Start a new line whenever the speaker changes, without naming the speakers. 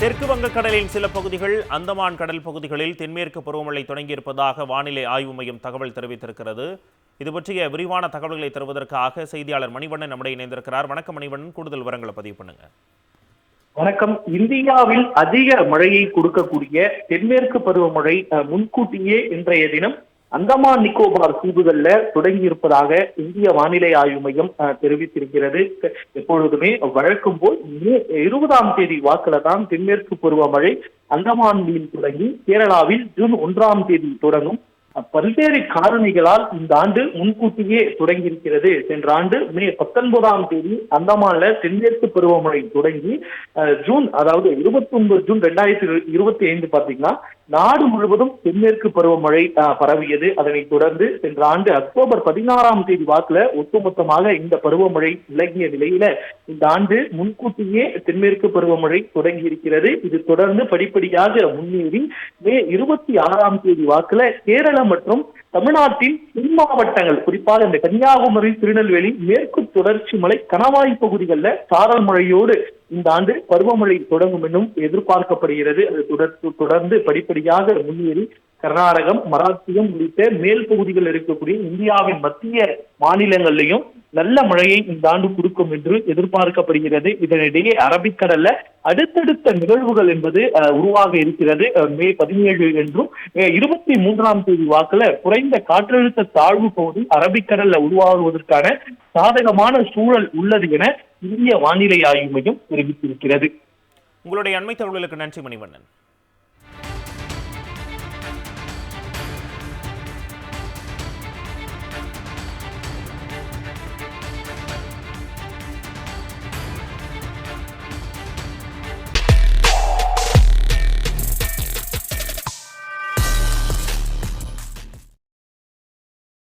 தெற்கு வங்கக்கடலின் சில பகுதிகள், அந்தமான் கடல் பகுதிகளில் தென்மேற்கு பருவமழை தொடங்கியிருப்பதாக வானிலை ஆய்வு மையம் தகவல் தெரிவித்திருக்கிறது. இது பற்றிய விரிவான தகவல்களை தருவதற்காக செய்தியாளர் மணிவண்ணன் நம்முடைய இணைந்திருக்கிறார். வணக்கம் மணிவண்ணன், கூடுதல் விவரங்களை பதிவு பண்ணுங்க.
வணக்கம். இந்தியாவில் அதிக மழையை கொடுக்கக்கூடிய தென்மேற்கு பருவமழை முன்கூட்டியே இன்றைய தினம் அந்தமான் நிக்கோபார் தீவுகள்ல தொடங்கி இருப்பதாக இந்திய வானிலை ஆய்வு மையம் தெரிவித்திருக்கிறது. எப்பொழுதுமே வழக்கம் போல் மே 20ஆம் தேதி வாக்குல தான் தென்மேற்கு பருவமழை அந்தமானில் தொடங்கி கேரளாவில் ஜூன் 1ஆம் தேதி தொடங்கும். பல்வேறு காரணிகளால் இந்த ஆண்டு முன்கூட்டியே தொடங்கியிருக்கிறது. சென்ற ஆண்டு மே 19ஆம் தேதி அந்தமான்ல தென்மேற்கு பருவமழை தொடங்கி ஜூன், அதாவது 29 ஜூன் 2025 பாத்தீங்கன்னா நாடு முழுவதும் தென்மேற்கு பருவமழை பரவியது. அதனைத் தொடர்ந்து சென்ற ஆண்டு அக்டோபர் 16ஆம் தேதி வாக்குல ஒட்டுமொத்தமாக இந்த பருவமழை விலகிய நிலையில இந்த ஆண்டு முன்கூட்டியே தென்மேற்கு பருவமழை தொடங்கி இருக்கிறது. இது தொடர்ந்து படிப்படியாக முன்னேறி மே 26ஆம் தேதி வாக்குல கேரள மற்றும் தமிழ்நாட்டின் தென் மாவட்டங்கள், குறிப்பாக இந்த கன்னியாகுமரி, திருநெல்வேலி, மேற்கு தொடர்ச்சி மலை, கணவாய் பகுதிகளில் சாரல் மழையோடு இந்த ஆண்டு பருவமழை தொடங்கும் என்றும் எதிர்பார்க்கப்படுகிறது. அது தொடர்ந்து படிப்படியாக முன்னேறி கர்நாடகம், மராத்தியம் உள்ளிட்ட மேல் பகுதிகள் இருக்கக்கூடிய இந்தியாவின் மத்திய மாநிலங்களிலையும் நல்ல மழையை இந்த ஆண்டு கொடுக்கும் என்று எதிர்பார்க்கப்படுகிறது. இதனிடையே அரபிக்கடல்ல அடுத்தடுத்த நிகழ்வுகள் என்பது உருவாக இருக்கிறது. மே 17 என்றும் 23ஆம் தேதி வாக்குல குறைந்த காற்றழுத்த தாழ்வு பகுதி அரபிக்கடல்ல உருவாகுவதற்கான சாதகமான சூழல் உள்ளது என இந்திய வானிலை ஆய்வு மையம் தெரிவித்திருக்கிறது.
உங்களுடைய அண்மை தகவலுக்கு நன்றி மணிவண்ணன்.